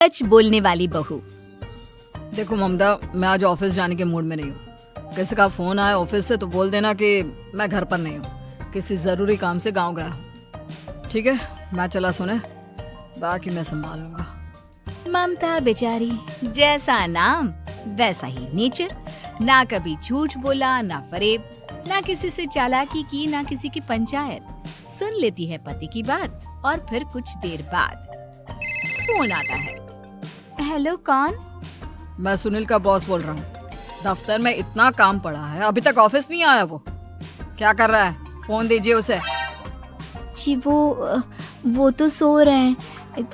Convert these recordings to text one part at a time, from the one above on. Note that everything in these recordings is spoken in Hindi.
सच बोलने वाली बहू। देखो ममता, मैं आज ऑफिस जाने के मूड में नहीं हूँ। किसी का फोन आया ऑफिस से तो बोल देना कि मैं घर पर नहीं हूँ, किसी जरूरी काम से गांव गया हूँ। ठीक है, मैं चला सुने, बाकी मैं संभाल लूंगा। ममता बेचारी, जैसा नाम वैसा ही नेचर। ना कभी झूठ बोला, ना फरेब, ना किसी से चालाकी की, ना किसी की पंचायत। सुन लेती है पति की बात और फिर कुछ देर बाद फोन आता है। हेलो, कौन? मैं सुनील का बॉस बोल रहा हूँ। दफ्तर में इतना काम पड़ा है, अभी तक ऑफिस नहीं आया। वो क्या कर रहा है? फोन दीजिए उसे। जी वो तो सो रहे हैं,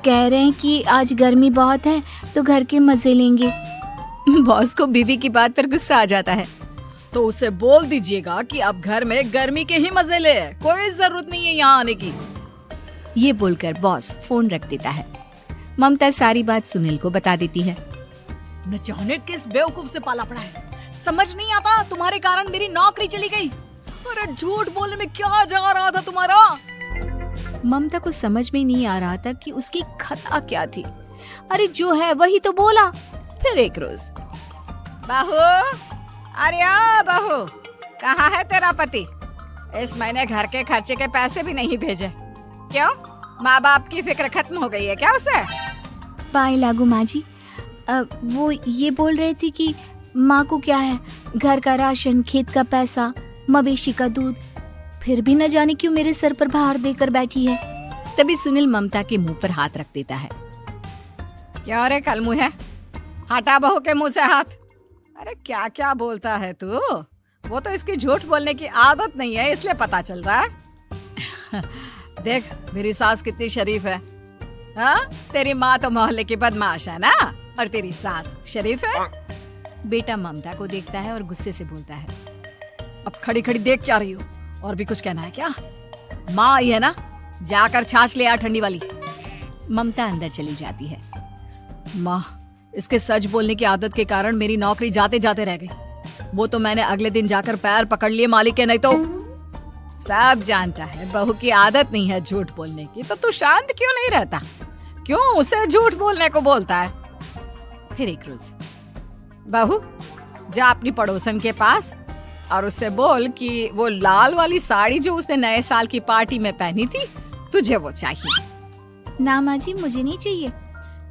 कह रहे हैं कि आज गर्मी बहुत है तो घर के मजे लेंगे। बॉस को बीवी की बात पर गुस्सा आ जाता है। तो उसे बोल दीजिएगा कि अब घर में गर्मी के ही मजे ले, कोई जरूरत नहीं है यहाँ आने की। ये बोलकर बॉस फोन रख देता है। ममता सारी बात सुनील को बता देती है। न जाने किस बेवकूफ से पाला पड़ा है, समझ नहीं आता। तुम्हारे कारण मेरी नौकरी चली गई। अरे झूठ बोलने में क्या जा रहा था तुम्हारा? ममता को समझ में नहीं आ रहा था कि उसकी खता क्या थी। अरे जो है वही तो बोला। फिर एक रोज, बहू, अरे आ बहू, कहाँ है तेरा पति? इस महीने घर के खर्चे के पैसे भी नहीं भेजे। क्यों? माँ बाप की फिक्र खत्म हो गई है क्या उसे? पाए लागू माँ जी, वो ये बोल रहे थे कि माँ को क्या है, घर का राशन, खेत का पैसा, मवेशी का दूध, फिर भी न जाने क्यों मेरे सर पर भार देकर बैठी है। तभी सुनील ममता के मुंह पर हाथ रख देता है। क्यों रे कलमुँह है, हटा बहू के मुंह से हाथ। अरे क्या क्या बोलता है तू? वो तो इसकी झूठ बोलने की आदत नहीं है, इसलिए पता चल रहा है। देख मेरी सास कितनी शरीफ है। हाँ, तेरी माँ तो मोहल्ले की बदमाश है ना, और तेरी सास शरीफ है। बेटा ममता को देखता है और गुस्से से बोलता है। अब खड़ी खड़ी देख क्या रही हो? और भी कुछ कहना है क्या? माँ आई है ना, जाकर छाछ ले आ ठंडी वाली। ममता अंदर चली जाती है। माँ, इसके सच बोलने की आदत के कारण मेरी नौकरी जाते जाते रह गई। वो तो मैंने अगले दिन जाकर पैर पकड़ लिए मालिक के, नहीं तो। सब जानता है बहू की आदत नहीं है झूठ बोलने की, तो तू शांत क्यों नहीं रहता? क्यों उसे झूठ बोलने को बोलता है? फिर एक रोज, बहू, जा अपनी पड़ोसन के पास और उससे बोल कि वो लाल वाली साड़ी जो उसने नए साल की पार्टी में पहनी थी, तुझे वो चाहिए। ना माँ जी, मुझे नहीं चाहिए।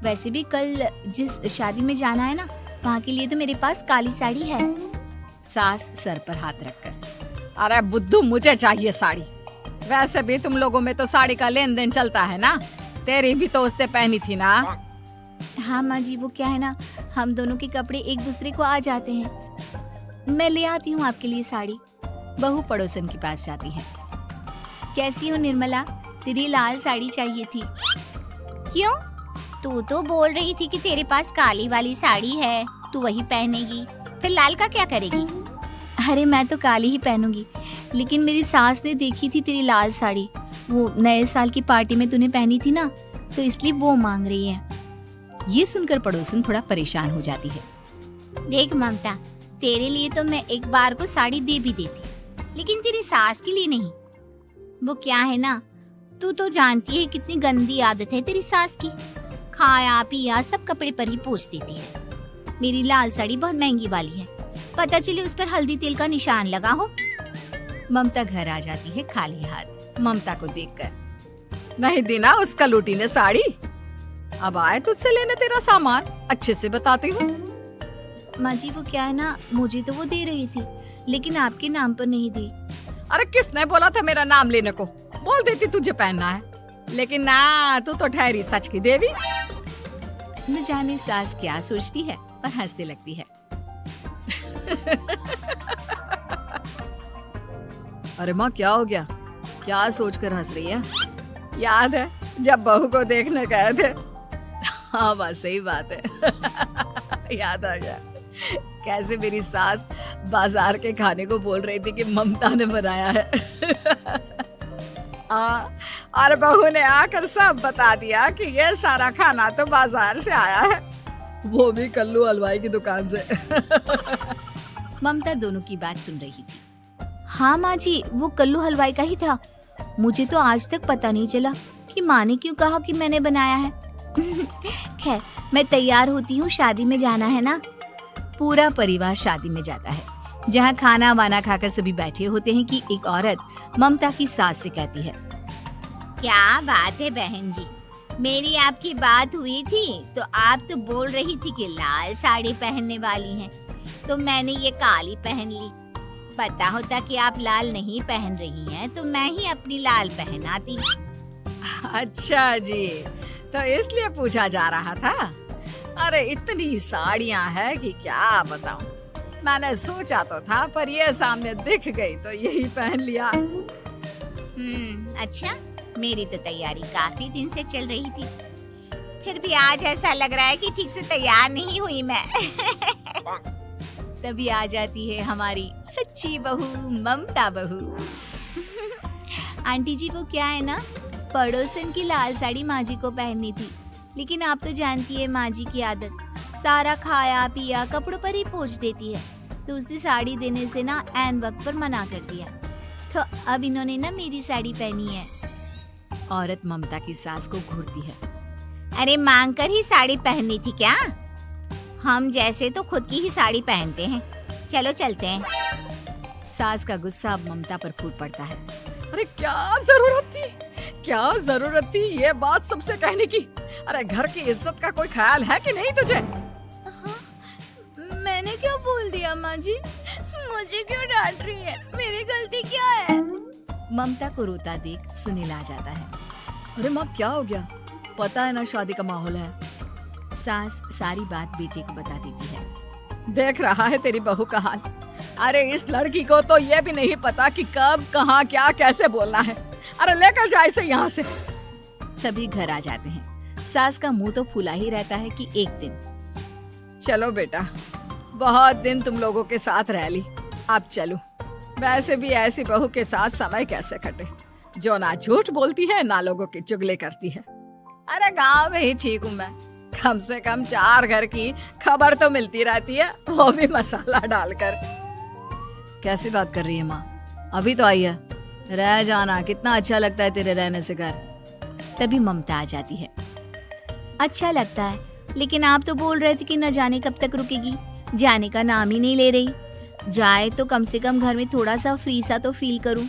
वैसे भी कल जिस शादी में जाना है ना, वहाँ के लिए तो मेरे पास काली साड़ी है। सास सर पर हाथ रखकर, अरे बुद्धू, मुझे चाहिए साड़ी। वैसे भी तुम लोगों में तो साड़ी का लेन देन चलता है ना, तेरी भी तो उसने पहनी थी ना। हाँ माँ जी, वो क्या है ना, हम दोनों के कपड़े एक दूसरे को आ जाते हैं। मैं ले आती हूँ आपके लिए साड़ी। बहू पड़ोसन के पास जाती है। कैसी हो निर्मला, तेरी लाल साड़ी चाहिए थी। क्यों? तू तो बोल रही थी कि तेरे पास काली वाली साड़ी है, तू वही पहनेगी, फिर लाल का क्या करेगी? अरे मैं तो काली ही पहनूंगी, लेकिन मेरी सास ने देखी थी तेरी लाल साड़ी, वो नए साल की पार्टी में तूने पहनी थी ना, तो इसलिए वो मांग रही है। ये सुनकर पड़ोसन थोड़ा परेशान हो जाती है। देख ममता, तेरे लिए तो मैं एक बार को साड़ी दे भी देती, लेकिन तेरी सास के लिए नहीं। वो क्या है ना, तू तो जानती है कितनी गंदी आदत है तेरी सास की। खाया पिया सब कपड़े पर ही पोंछ देती है। मेरी लाल साड़ी बहुत महंगी वाली है, पता चले उस पर हल्दी तेल का निशान लगा हो। ममता घर आ जाती है खाली हाथ। ममता को देखकर, नहीं देना उसका लूटी ने साड़ी। अब आए तुझसे लेने तेरा सामान, अच्छे से बताती हूँ। माँ जी, वो क्या है ना, मुझे तो वो दे रही थी, लेकिन आपके नाम पर नहीं दी। अरे किसने बोला था मेरा नाम लेने को? बोल देती तुझे पहनना है, लेकिन ना, तू तो ठहरी सच की देवी। न जाने सास क्या सोचती है और हंसने लगती है। अरे माँ, क्या हो गया? क्या सोचकर हंस रही है? याद है जब बहू को देखने गए थे? हाँ बस सही बात है। याद आ गया कैसे मेरी सास बाजार के खाने को बोल रही थी कि ममता ने बनाया है। और बहू ने आकर सब बता दिया कि ये सारा खाना तो बाजार से आया है, वो भी कल्लू हलवाई की दुकान से। ममता दोनों की बात सुन रही थी। हाँ माँ जी, वो कल्लू हलवाई का ही था। मुझे तो आज तक पता नहीं चला कि माँ ने क्यों कहा कि मैंने बनाया है। खैर, मैं तैयार होती हूँ, शादी में जाना है ना। पूरा परिवार शादी में जाता है, जहाँ खाना वाना खाकर सभी बैठे होते हैं कि एक औरत ममता की सास से कहती है, क्या बात है बहन जी, मेरी आपकी बात हुई थी तो आप तो बोल रही थी कि लाल साड़ी पहनने वाली हैं, तो मैंने ये काली पहन ली। पता होता कि आप लाल नहीं पहन रही हैं तो मैं ही अपनी लाल पहनाती। अच्छा जी, तो इसलिए पूछा जा रहा था। अरे इतनी साड़ियाँ हैं कि क्या बताऊं। मैंने सोचा तो था, पर ये सामने दिख गई तो यही पहन लिया। अच्छा, मेरी तो तैयारी काफी दिन से चल रही थी, फिर भी आज ऐसा लग रहा है कि ठीक से तैयार नहीं हुई मैं। तभी आ जाती है हमारी सच्ची बहू, ममता बहू। आंटी जी, वो क्या है ना, पड़ोसन की लाल साड़ी माँ जी को पहननी थी, लेकिन आप तो जानती है माँ जी की आदत, सारा खाया पिया कपड़ों पर ही पोंछ देती है, तो उसने साड़ी देने से ना ऐन वक्त पर मना कर दिया, तो अब इन्होंने ना मेरी साड़ी पहनी है। औरत ममता की सास को घूरती है। अरे मांग कर ही साड़ी पहननी थी क्या? हम जैसे तो खुद की ही साड़ी पहनते हैं, चलो चलते हैं। सास का गुस्सा अब ममता पर फूट पड़ता है। अरे क्या जरूरत थी ये बात सबसे कहने की? अरे घर की इज्जत का कोई ख्याल है कि नहीं तुझे? मैंने क्या बोल दिया माँ जी? मुझे क्यों डांट रही है? मेरी गलती क्या है? ममता को रोता देख सुनील आ जाता है। अरे माँ, क्या हो गया? पता है ना शादी का माहौल है। सास सारी बात बेटे को बता देती है। देख रहा है तेरी बहू का हाल। अरे इस लड़की को तो ये भी नहीं पता कि कब कहाँ क्या कैसे बोलना है। अरे लेकर जा इसे यहाँ से। सभी घर आ जाते हैं। सास का मुंह तो फूला ही रहता है कि एक दिन। चलो बेटा, बहुत दिन तुम लोगों के साथ रह ली, अब चलो। वैसे भी ऐसी बहू के साथ समय कैसे कटे, जो ना झूठ बोलती है ना लोगों की चुगली करती है। अरे गाँव में ही ठीक हूँ मैं, कम से कम 4 घर की खबर तो मिलती रहती है, वो भी मसाला डालकर। कैसी बात कर रही है माँ? अभी तो आई है, रह जाना, कितना अच्छा लगता है तेरे रहने से घर। तभी ममता आ जाती है। अच्छा लगता है, लेकिन आप तो बोल रहे थे कि न जाने कब तक रुकेगी, जाने का नाम ही नहीं ले रही। जाए तो कम से कम घर में थोड़ा सा फ्री सा तो फील करूं,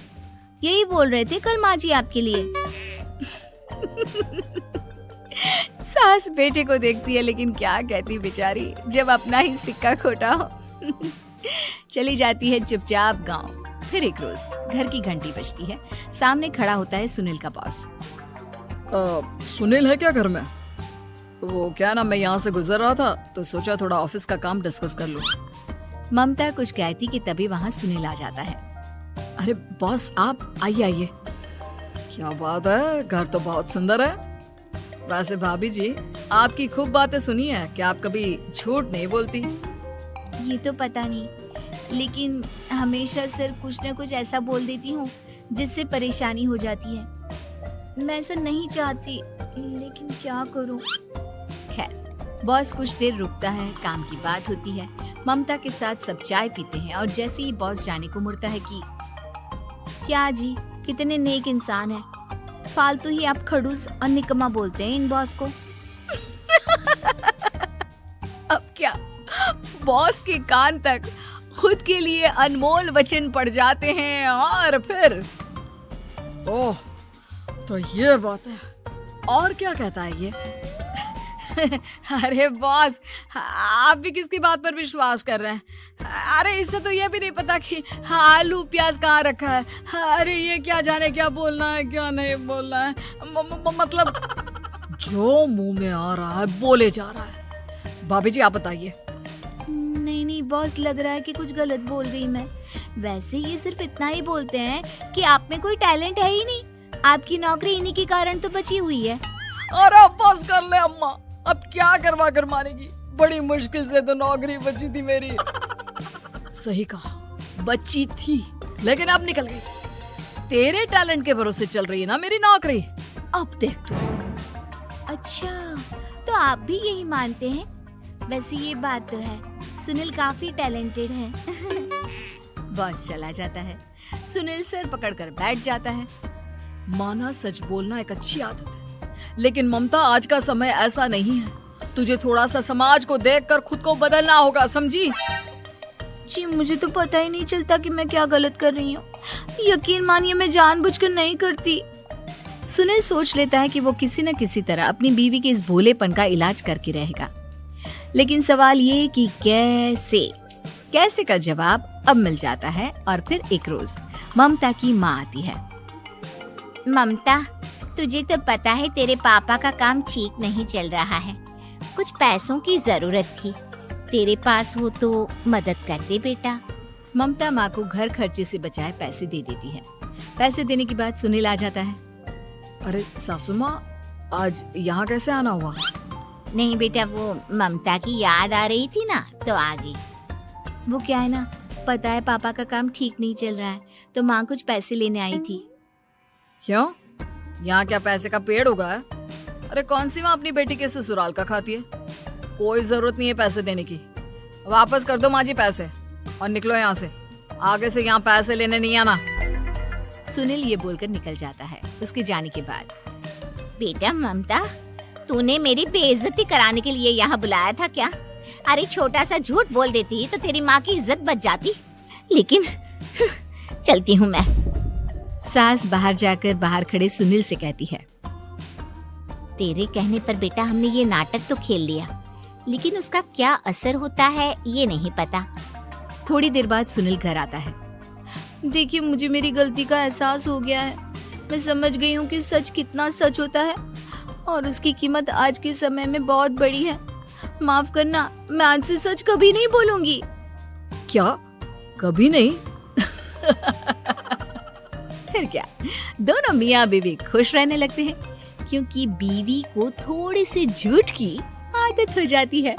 यही बोल रहे थे कल माँ जी आपके लिए। सास बेटे को देखती है, लेकिन क्या कहती बेचारी, जब अपना ही सिक्का खोटा हो। चली जाती है चुपचाप गांव। फिर एक रोज घर की घंटी बजती है। सामने खड़ा होता है सुनील का बॉस। सुनील है क्या घर में? वो क्या ना, मैं यहाँ से गुजर रहा था तो सोचा थोड़ा ऑफिस का काम डिस्कस कर लूं। ममता कुछ कहती कि तभी वहाँ सुनील आ जाता है। अरे बॉस, आप आइए आइए। क्या बात है, घर तो बहुत सुंदर है। वैसे भाभी जी, आपकी खूब बातें सुनी है कि आप कभी झूठ नहीं बोलती। ये तो पता नहीं, लेकिन हमेशा सिर्फ कुछ न कुछ ऐसा बोल देती हूँ जिससे परेशानी हो जाती है। मैं ऐसा नहीं चाहती, लेकिन क्या करूँ। खैर, बॉस कुछ देर रुकता है, काम की बात होती है। ममता के साथ सब चाय पीते हैं और जैसे ही बॉस जाने को मुड़ता है कि क्या जी, कितने नेक इंसान है, फालतू ही आप खड़ूस और निकम्मा बोलते हैं इन बॉस को। अब क्या, बॉस के कान तक खुद के लिए अनमोल वचन पड़ जाते हैं और फिर ओह, तो ये बात है। और क्या कहता है ये? अरे बॉस, आप भी किसकी बात पर विश्वास कर रहे हैं? अरे इससे तो ये भी नहीं पता कि आलू प्याज कहाँ रखा है। अरे ये क्या जाने क्या बोलना है क्या नहीं बोलना है। मतलब जो मुंह में आ रहा है बोले जा रहा है। भाभी जी आप बताइए। नहीं बॉस, लग रहा है कि कुछ गलत बोल गई मैं। वैसे ये सिर्फ इतना ही बोलते हैं कि आप में कोई टैलेंट है ही नहीं, आपकी नौकरी इन्हीं के कारण तो बची हुई है। अरे बस कर ले अम्मा, अब क्या करवा कर मानेगी, बड़ी मुश्किल से तो नौकरी बची थी मेरी। सही कहा, बची थी, लेकिन अब निकल गई। तेरे टैलेंट के भरोसे चल रही है ना मेरी नौकरी, अब देख तू। अच्छा, तो आप भी यही मानते हैं? वैसे ये बात तो है, सुनील काफी टैलेंटेड है। बॉस चला जाता है। सुनील सर पकड़कर बैठ जाता है। माना सच बोलना एक अच्छी आदत है, लेकिन ममता आज का समय ऐसा नहीं है। तुझे थोड़ा सा समाज को देखकर खुद को बदलना होगा, समझी? जी मुझे तो पता ही नहीं चलता कि मैं क्या गलत कर रही हूँ। यकीन मानिए मैं जानबूझकर नहीं करती। सुनील सोच लेता है कि वो किसी न किसी तरह अपनी बीवी के इस भोलेपन का इलाज करके रहेगा, लेकिन सवाल ये कि कैसे का जवाब अब मिल जाता है। और फिर एक रोज ममता की माँ आती है। ममता, तुझे तो पता है तेरे पापा का काम ठीक नहीं चल रहा है, कुछ पैसों की जरूरत थी, तेरे पास हो तो मदद कर दे बेटा। ममता माँ को घर खर्चे से बचाए पैसे दे देती है। पैसे देने के बाद सुनील आ जाता है। अरे सासू माँ, आज यहाँ कैसे आना हुआ? नहीं बेटा, वो ममता की याद आ रही थी ना तो आ गई। वो क्या है ना, पता है पापा का काम ठीक नहीं चल रहा है, तो माँ कुछ पैसे लेने आई थी। क्यों? यहाँ क्या पैसे का पेड़ उगा है? अरे कौन सी माँ अपनी बेटी के ससुराल का खाती है? कोई जरूरत नहीं है पैसे देने की। वापस कर दो माँ जी पैसे और निकलो यहाँ से। आगे से यहाँ पैसे लेने नहीं आना। सुनील ये बोलकर निकल जाता है। उसके जाने के बाद, बेटा ममता, तूने मेरी बेइज्जती कराने के लिए यहाँ बुलाया था क्या? अरे छोटा सा झूठ बोल देती तो तेरी माँ की इज्जत बच जाती, लेकिन चलती हूँ मैं। सास बाहर जाकर बाहर खड़े सुनील से कहती है, तेरे कहने पर बेटा हमने ये नाटक तो खेल लिया, लेकिन उसका क्या असर होता है ये नहीं पता। थोड़ी देर बाद सुनील घर आता है। देखिए मुझे मेरी गलती का एहसास हो गया है। मैं समझ गई हूँ कि सच कितना सच होता है और उसकी कीमत आज के समय में बहुत बड़ी है। माफ करना, मैं आज से सच कभी नहीं बोलूंगी। क्या? कभी नहीं? फिर क्या, दोनों मियाँ बीवी खुश रहने लगते हैं, क्योंकि बीवी को थोड़े से झूठ की आदत हो जाती है।